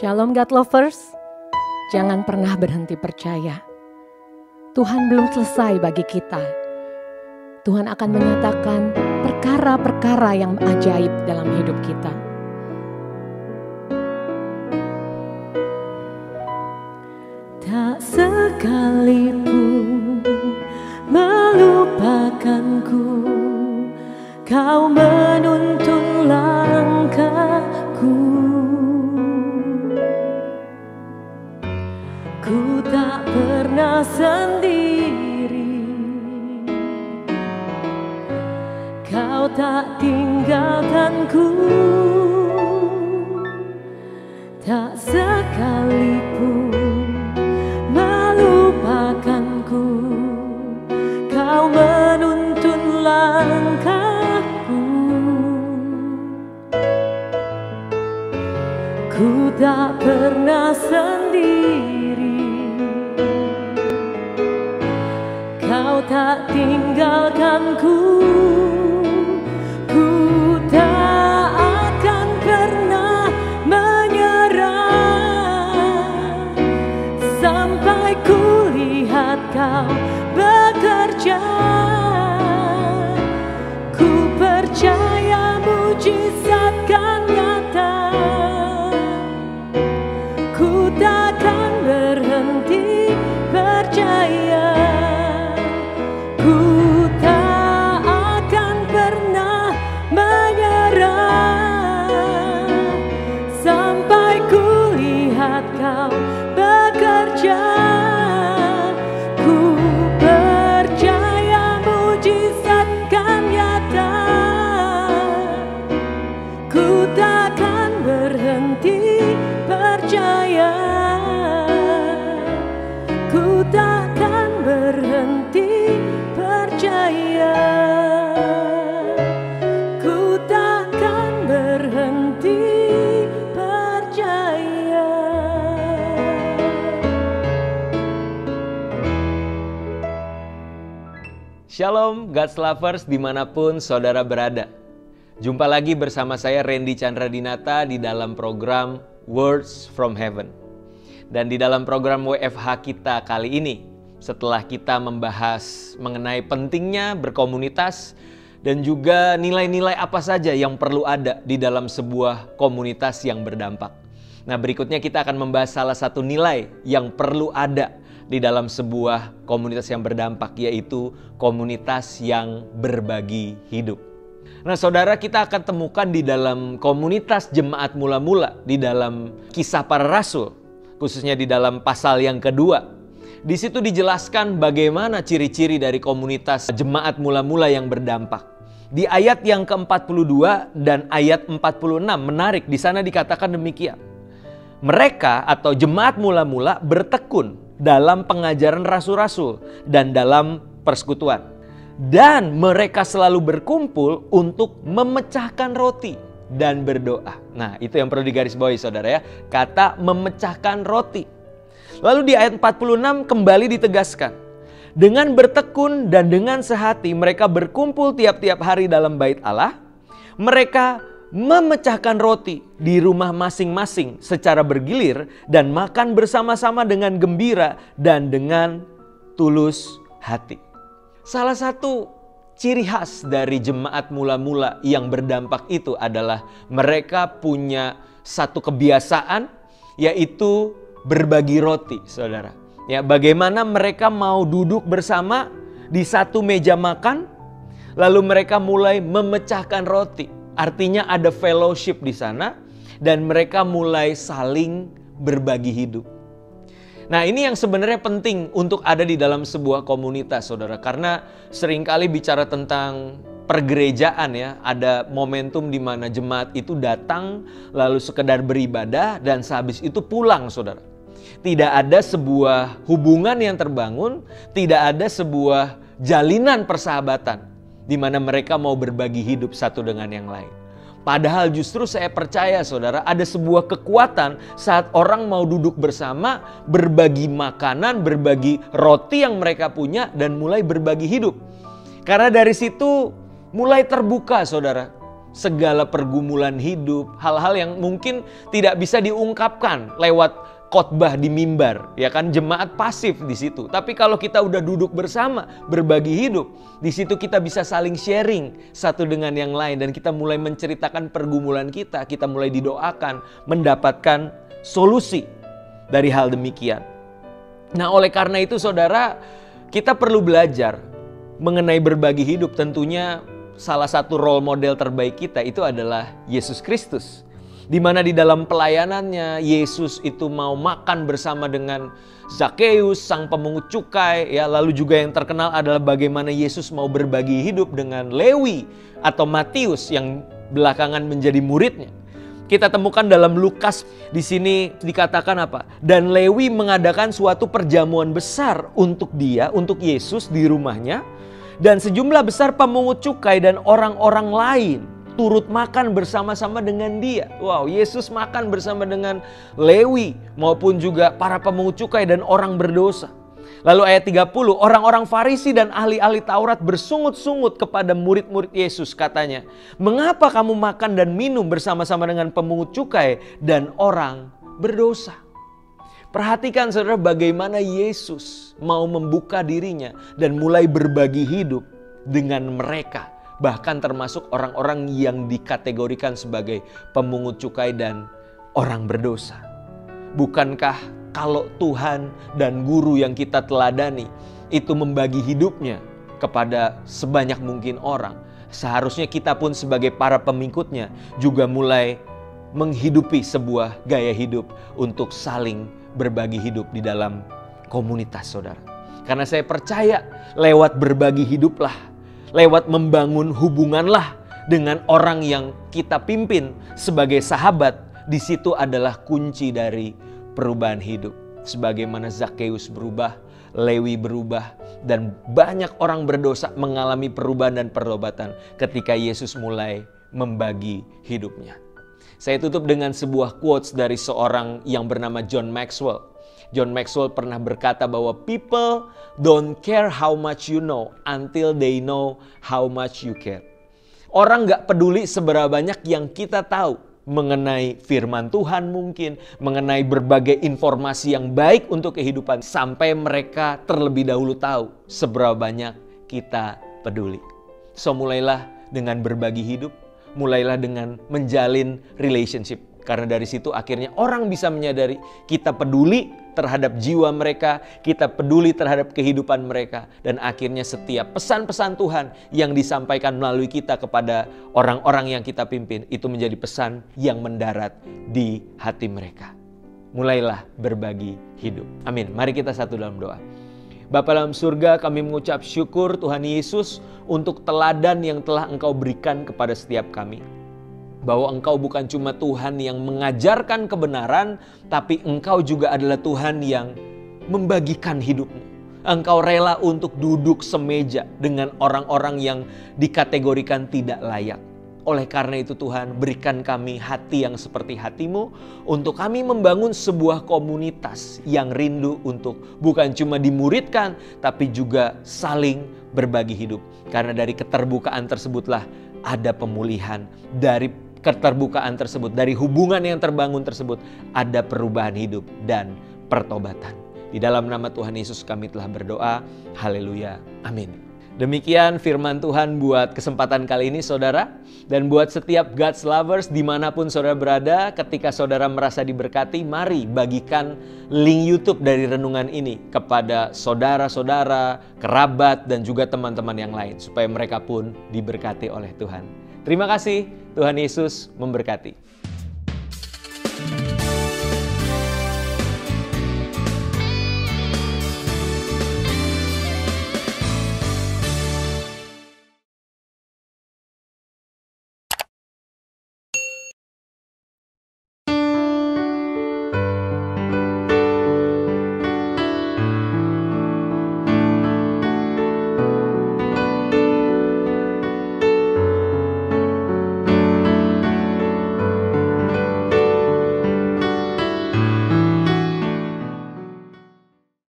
Shalom God Lovers, jangan pernah berhenti percaya. Tuhan belum selesai bagi kita. Tuhan akan menyatakan perkara-perkara yang ajaib dalam hidup kita. Tak sekalipun melupakanku, kau menuntun langkahku. Ku tak pernah sendiri, kau tak tinggalkanku. Tak sekalipun melupakanku, kau menuntun langkahku. Ku tak pernah sendiri, kau tak tinggalkanku. Ku tak akan pernah menyerah sampai ku lihat kau bekerja. Ku percaya mujizat kan nyata. Ku takkan berhenti percaya. Ku tak akan pernah menyerah sampai ku lihat kau bekerja. Ku percaya mujizat kan nyata. Ku takkan berhenti percaya. Ku takkan berhenti percaya. Ku takkan berhenti percaya. Shalom God's Lovers dimanapun saudara berada. Jumpa lagi bersama saya Randy Chandradinata di dalam program Words from Heaven. Dan di dalam program WFH kita kali ini, setelah kita membahas mengenai pentingnya berkomunitas dan juga nilai-nilai apa saja yang perlu ada di dalam sebuah komunitas yang berdampak. Nah, berikutnya kita akan membahas salah satu nilai yang perlu ada di dalam sebuah komunitas yang berdampak, yaitu komunitas yang berbagi hidup. Nah, saudara, kita akan temukan di dalam komunitas jemaat mula-mula di dalam Kisah Para Rasul, khususnya di dalam pasal yang kedua. Di situ dijelaskan bagaimana ciri-ciri dari komunitas jemaat mula-mula yang berdampak. Di ayat yang ke-42 dan ayat 46 menarik, di sana dikatakan demikian. Mereka atau jemaat mula-mula bertekun dalam pengajaran rasul-rasul dan dalam persekutuan. Dan mereka selalu berkumpul untuk memecahkan roti dan berdoa. Nah, itu yang perlu digarisbawahi saudara ya. Kata memecahkan roti. Lalu di ayat 46 kembali ditegaskan. Dengan bertekun dan dengan sehati mereka berkumpul tiap-tiap hari dalam bait Allah. Mereka memecahkan roti di rumah masing-masing secara bergilir dan makan bersama-sama dengan gembira dan dengan tulus hati. Salah satu ciri khas dari jemaat mula-mula yang berdampak itu adalah mereka punya satu kebiasaan, yaitu berbagi roti, saudara. Ya, bagaimana mereka mau duduk bersama di satu meja makan, lalu mereka mulai memecahkan roti. Artinya ada fellowship di sana dan mereka mulai saling berbagi hidup. Nah, ini yang sebenarnya penting untuk ada di dalam sebuah komunitas, saudara. Karena seringkali bicara tentang pergerejaan ya, ada momentum di mana jemaat itu datang lalu sekedar beribadah dan sehabis itu pulang, saudara. Tidak ada sebuah hubungan yang terbangun, tidak ada sebuah jalinan persahabatan di mana mereka mau berbagi hidup satu dengan yang lain. Padahal justru saya percaya saudara, ada sebuah kekuatan saat orang mau duduk bersama, berbagi makanan, berbagi roti yang mereka punya dan mulai berbagi hidup. Karena dari situ mulai terbuka saudara. segala pergumulan hidup, hal-hal yang mungkin tidak bisa diungkapkan lewat khotbah di mimbar, ya kan, jemaat pasif di situ. Tapi kalau kita udah duduk bersama, berbagi hidup, di situ kita bisa saling sharing satu dengan yang lain dan kita mulai menceritakan pergumulan kita mulai didoakan, mendapatkan solusi dari hal demikian. Nah, oleh karena itu saudara, kita perlu belajar mengenai berbagi hidup. Tentunya salah satu role model terbaik kita itu adalah Yesus Kristus. Di mana di dalam pelayanannya Yesus itu mau makan bersama dengan Zakheus, sang pemungut cukai, ya. Lalu juga yang terkenal adalah bagaimana Yesus mau berbagi hidup dengan Lewi atau Matius yang belakangan menjadi muridnya. Kita temukan dalam Lukas, di sini dikatakan apa? Dan Lewi mengadakan suatu perjamuan besar untuk dia, untuk Yesus di rumahnya. Dan sejumlah besar pemungut cukai dan orang-orang lain turut makan bersama-sama dengan dia. Wow, Yesus makan bersama dengan Lewi maupun juga para pemungut cukai dan orang berdosa. Lalu ayat 30, orang-orang Farisi dan ahli-ahli Taurat bersungut-sungut kepada murid-murid Yesus, katanya, mengapa kamu makan dan minum bersama-sama dengan pemungut cukai dan orang berdosa? Perhatikan saudara bagaimana Yesus mau membuka dirinya dan mulai berbagi hidup dengan mereka. Bahkan termasuk orang-orang yang dikategorikan sebagai pemungut cukai dan orang berdosa. Bukankah kalau Tuhan dan guru yang kita teladani itu membagi hidupnya kepada sebanyak mungkin orang, seharusnya kita pun sebagai para pengikutnya juga mulai menghidupi sebuah gaya hidup untuk saling berbagi hidup di dalam komunitas saudara. Karena saya percaya lewat berbagi hiduplah, lewat membangun hubunganlah dengan orang yang kita pimpin sebagai sahabat, di situ adalah kunci dari perubahan hidup. Sebagaimana Zakheus berubah, Lewi berubah, dan banyak orang berdosa mengalami perubahan dan pertobatan ketika Yesus mulai membagi hidupnya. Saya tutup dengan sebuah quotes dari seorang yang bernama John Maxwell. John Maxwell pernah berkata bahwa people don't care how much you know until they know how much you care. Orang gak peduli seberapa banyak yang kita tahu mengenai firman Tuhan mungkin, mengenai berbagai informasi yang baik untuk kehidupan, sampai mereka terlebih dahulu tahu seberapa banyak kita peduli. So mulailah dengan berbagi hidup, mulailah dengan menjalin relationship. Karena dari situ akhirnya orang bisa menyadari kita peduli terhadap jiwa mereka, kita peduli terhadap kehidupan mereka. Dan akhirnya setiap pesan-pesan Tuhan yang disampaikan melalui kita kepada orang-orang yang kita pimpin, itu menjadi pesan yang mendarat di hati mereka. Mulailah berbagi hidup. Amin. Mari kita satu dalam doa. Bapa dalam surga, kami mengucap syukur Tuhan Yesus untuk teladan yang telah Engkau berikan kepada setiap kami. Bahwa Engkau bukan cuma Tuhan yang mengajarkan kebenaran, tapi Engkau juga adalah Tuhan yang membagikan hidupmu. Engkau rela untuk duduk semeja dengan orang-orang yang dikategorikan tidak layak. Oleh karena itu Tuhan, berikan kami hati yang seperti hati-Mu untuk kami membangun sebuah komunitas yang rindu untuk bukan cuma dimuridkan, tapi juga saling berbagi hidup. Karena dari keterbukaan tersebutlah ada pemulihan, dari keterbukaan tersebut, dari hubungan yang terbangun tersebut, ada perubahan hidup dan pertobatan. Di dalam nama Tuhan Yesus kami telah berdoa. Haleluya. Amin. Demikian firman Tuhan buat kesempatan kali ini saudara. Dan buat setiap God's lovers dimanapun saudara berada, ketika saudara merasa diberkati, mari bagikan link YouTube dari renungan ini kepada saudara-saudara, kerabat, dan juga teman-teman yang lain. Supaya mereka pun diberkati oleh Tuhan. Terima kasih, Tuhan Yesus memberkati.